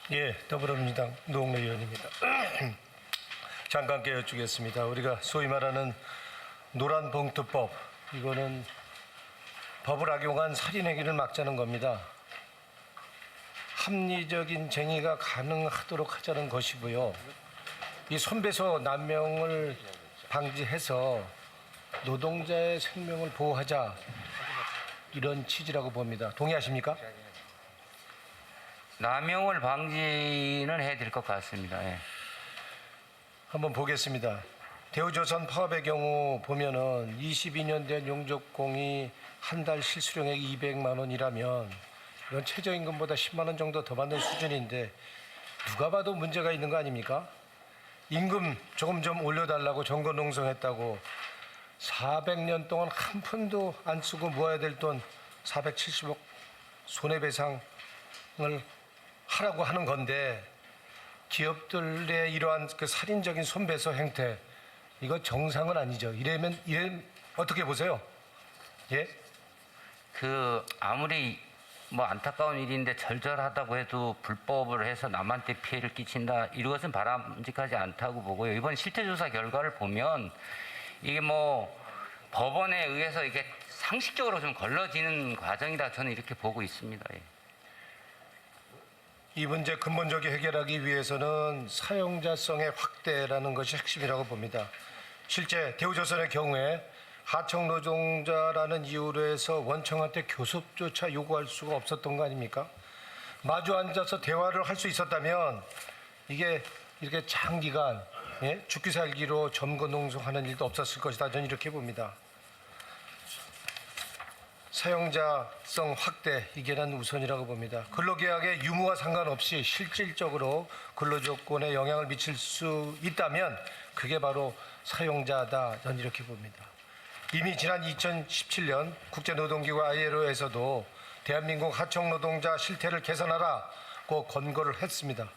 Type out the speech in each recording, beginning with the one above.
예, 더불어민주당 노웅래 의원입니다. 잠깐 여쭙겠습니다. 우리가 소위 말하는 노란봉투법, 이거는 법을 악용한 살인행위를 막자는 겁니다. 합리적인 쟁의가 가능하도록 하자는 것이고요. 이 손배소 남용을 방지해서 노동자의 생명을 보호하자, 이런 취지라고 봅니다. 동의하십니까? 남용을 방지는 해야 될 것 같습니다. 예. 한번 보겠습니다. 대우조선 파업의 경우 보면은 22년 된 용접공이 한 달 실수령액이 200만 원이라면 이건 최저임금보다 10만 원 정도 더 받는 수준인데 누가 봐도 문제가 있는 거 아닙니까? 임금 조금 좀 올려달라고 정거농성했다고 400년 동안 한 푼도 안 쓰고 모아야 될 돈 470억 손해배상을 하라고 하는 건데 기업들의 이러한 그 살인적인 손배소 행태, 이거 정상은 아니죠. 이러면 어떻게 보세요? 예? 아무리 뭐 안타까운 일인데 절절하다고 해도 불법을 해서 남한테 피해를 끼친다, 이것은 바람직하지 않다고 보고요. 이번 실태조사 결과를 보면 이게 뭐 법원에 의해서 이게 상식적으로 좀 걸러지는 과정이다, 저는 이렇게 보고 있습니다. 예. 이 문제 근본적으로 해결하기 위해서는 사용자성의 확대라는 것이 핵심이라고 봅니다. 실제 대우조선의 경우에 하청 노동자라는 이유로 해서 원청한테 교섭조차 요구할 수가 없었던 거 아닙니까? 마주 앉아서 대화를 할 수 있었다면 이게 이렇게 장기간 죽기 살기로 점거농성하는 일도 없었을 것이다. 저는 이렇게 봅니다. 사용자성 확대, 이게 난 우선이라고 봅니다. 근로계약의 유무와 상관없이 실질적으로 근로조건에 영향을 미칠 수 있다면 그게 바로 사용자다. 저는 이렇게 봅니다. 이미 지난 2017년 국제노동기구 ILO에서도 대한민국 하청노동자 실태를 개선하라고 권고를 했습니다.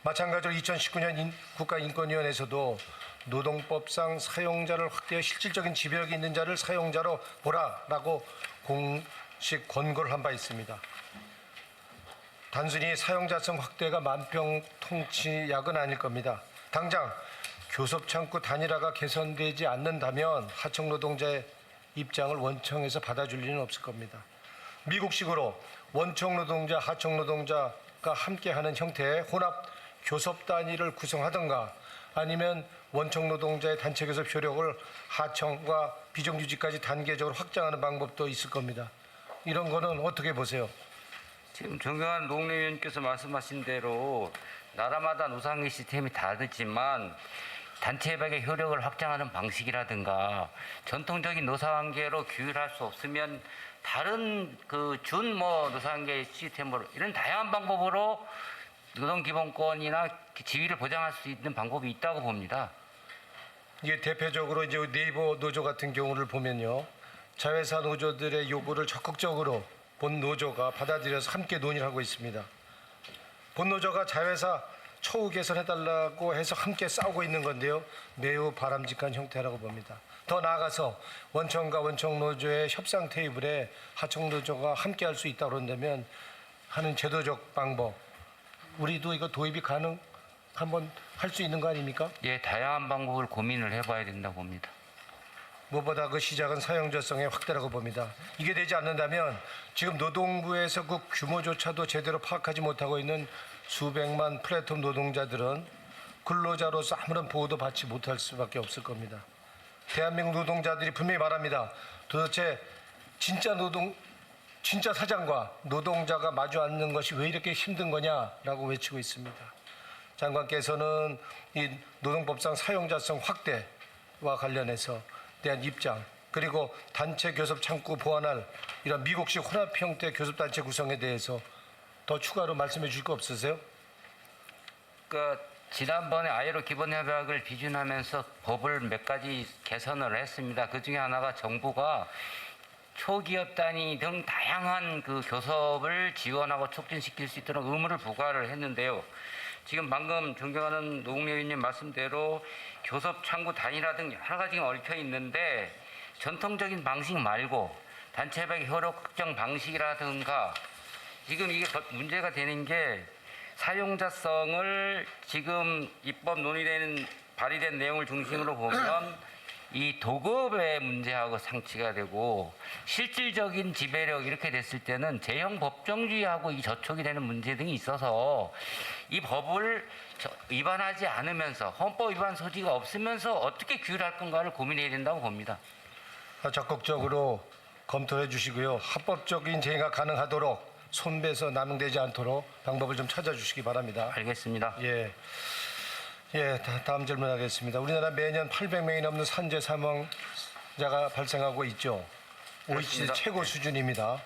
마찬가지로 2019년 국가인권위원회에서도 노동법상 사용자를 확대해 실질적인 지배력이 있는 자를 사용자로 보라라고 공식 권고를 한 바 있습니다. 단순히 사용자성 확대가 만병통치약은 아닐 겁니다. 당장 교섭창구 단일화가 개선되지 않는다면 하청노동자의 입장을 원청에서 받아줄 리는 없을 겁니다. 미국식으로 원청노동자, 하청노동자가 함께하는 형태의 혼합 교섭단위를 구성하든가 아니면 원청노동자의 단체교섭 효력을 하청과 비정규직까지 단계적으로 확장하는 방법도 있을 겁니다. 이런 거는 어떻게 보세요? 지금 존경하는 노웅래 의원께서 말씀하신 대로 나라마다 노사관계 시스템이 다르지만 단체협약의 효력을 확장하는 방식이라든가 전통적인 노사관계로 규율할 수 없으면 다른 노사관계 시스템으로 이런 다양한 방법으로 노동기본권이나 지위를 보장할 수 있는 방법이 있다고 봅니다. 이게 대표적으로 이제 네이버 노조 같은 경우를 보면요, 자회사 노조들의 요구를 적극적으로 본 노조가 받아들여서 함께 논의를 하고 있습니다. 본 노조가 자회사 처우 개선해달라고 해서 함께 싸우고 있는 건데요, 매우 바람직한 형태라고 봅니다. 더 나아가서 원청과 원청노조의 협상 테이블에 하청노조가 함께 할 수 있다고 그런다면 하는 제도적 방법, 우리도 이거 도입이 한번 할 수 있는 거 아닙니까? 예, 다양한 방법을 고민을 해봐야 된다고 봅니다. 무엇보다 그 시작은 사용자성의 확대라고 봅니다. 이게 되지 않는다면 지금 노동부에서 그 규모조차도 제대로 파악하지 못하고 있는 수백만 플랫폼 노동자들은 근로자로서 아무런 보호도 받지 못할 수밖에 없을 겁니다. 대한민국 노동자들이 분명히 말합니다. 도대체 진짜 사장과 노동자가 마주 앉는 것이 왜 이렇게 힘든 거냐라고 외치고 있습니다. 장관께서는 이 노동법상 사용자성 확대와 관련해서 대한 입장, 그리고 단체 교섭 창구 보완할 이런 미국식 혼합 형태 교섭단체 구성에 대해서 더 추가로 말씀해 주실 거 없으세요? 지난번에 ILO 기본협약을 비준하면서 법을 몇 가지 개선을 했습니다. 그 중에 하나가 정부가 초기업 단위 등 다양한 교섭을 지원하고 촉진시킬 수 있도록 의무를 부과를 했는데요. 지금 방금 존경하는 노웅래 의원님 말씀대로 교섭 창구 단일화 등 여러 가지가 얽혀 있는데 전통적인 방식 말고 단체협약의 효력 확정 방식이라든가 지금 이게 문제가 되는 게 사용자성을 지금 입법 논의되는 발의된 내용을 중심으로 보면 이 도급의 문제하고 상치가 되고 실질적인 지배력 이렇게 됐을 때는 제형 법정주의하고 이 저촉이 되는 문제 등이 있어서 이 법을 위반하지 않으면서 헌법 위반 소지가 없으면서 어떻게 규율할 건가를 고민해야 된다고 봅니다. 적극적으로 검토해 주시고요. 합법적인 제의가 가능하도록 손배서 남용되지 않도록 방법을 좀 찾아주시기 바랍니다. 알겠습니다. 예. 다음 질문하겠습니다. 우리나라 매년 800명이 넘는 산재 사망자가 발생하고 있죠. OECD 그렇습니다. 최고 수준입니다.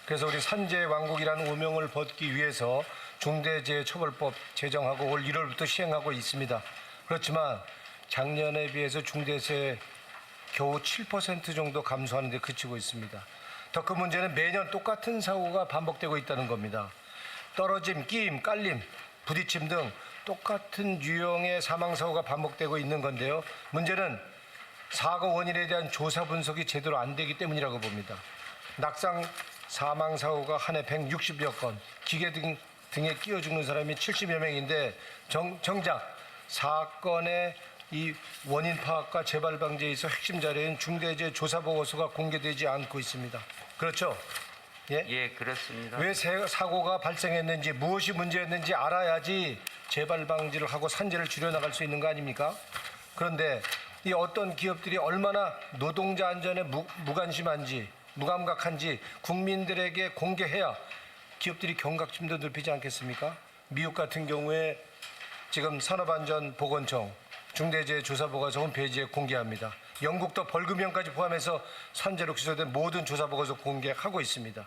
그래서 우리 산재 왕국이라는 오명을 벗기 위해서 중대재해처벌법 제정하고 올 1월부터 시행하고 있습니다. 그렇지만 작년에 비해서 중대재해 겨우 7% 정도 감소하는 데 그치고 있습니다. 더 큰 문제는 매년 똑같은 사고가 반복되고 있다는 겁니다. 떨어짐, 끼임, 깔림, 부딪힘 등 똑같은 유형의 사망사고가 반복되고 있는 건데요. 문제는 사고 원인에 대한 조사 분석이 제대로 안 되기 때문이라고 봅니다. 낙상 사망사고가 한 해 160여 건, 기계 등에 끼어 죽는 사람이 70여 명인데 정작 사건의 이 원인 파악과 재발 방지에 있어 핵심 자료인 중대재해 조사 보고서가 공개되지 않고 있습니다. 그렇죠? 예? 예, 그렇습니다. 왜 사고가 발생했는지 무엇이 문제였는지 알아야지 재발 방지를 하고 산재를 줄여나갈 수 있는 거 아닙니까? 그런데 이 어떤 기업들이 얼마나 노동자 안전에 무관심한지 무감각한지 국민들에게 공개해야 기업들이 경각심도 높이지 않겠습니까? 미국 같은 경우에 지금 산업안전보건청 중대재해조사보고서 홈페이지에 공개합니다. 영국도 벌금형까지 포함해서 산재로 기소된 모든 조사보고서 공개하고 있습니다.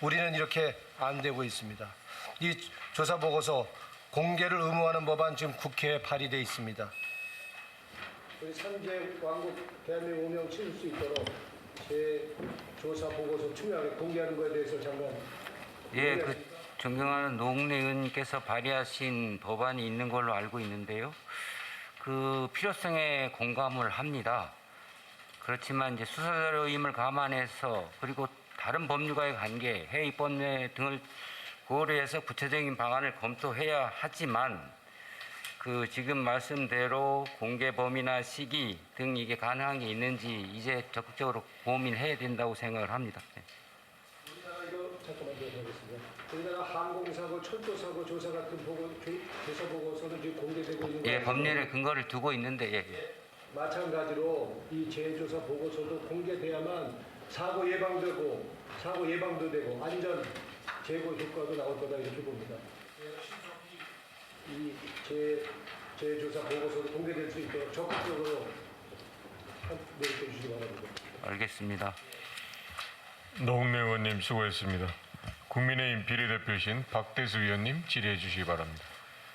우리는 이렇게 안 되고 있습니다. 이 조사보고서 공개를 의무화하는 법안 지금 국회에 발의돼 있습니다. 우리 산재 왕국 대한민국 오명 치를 수 있도록 제 조사 보고서 투명하게 공개하는 것에 대해서 잠깐. 예, 그 존경하는 노웅래 의원님께서 발의하신 법안이 있는 걸로 알고 있는데요. 그 필요성에 공감을 합니다. 그렇지만 이제 수사자료임을 감안해서 그리고 다른 법률과의 관계, 해외 입법례 등을 고려해서 구체적인 방안을 검토해야 하지만 그 지금 말씀대로 공개 범위나 시기 등 이게 가능한 게 있는지 이제 적극적으로 고민해야 된다고 생각을 합니다. 네. 우리나라 이거 잠깐만 하겠습니다. 우리나라 항공사고, 철도사고 조사 같은 조사 보고서는 지금 공개되고 있는 거 예, 법률에 근거를 두고 있는데 예. 마찬가지로 이 재조사 보고서도 공개돼야만 사고 예방되고 사고 예방도 되고 안전 재고 효과도 나올 거다 이렇게 봅니다. 이 재조사 보고서도 공개될 수 있도록 적극적으로 노력해 주시기 바랍니다. 알겠습니다. 노웅래 의원님 수고했습니다. 국민의힘 비례대표이신 박대수 의원님 질의해 주시기 바랍니다.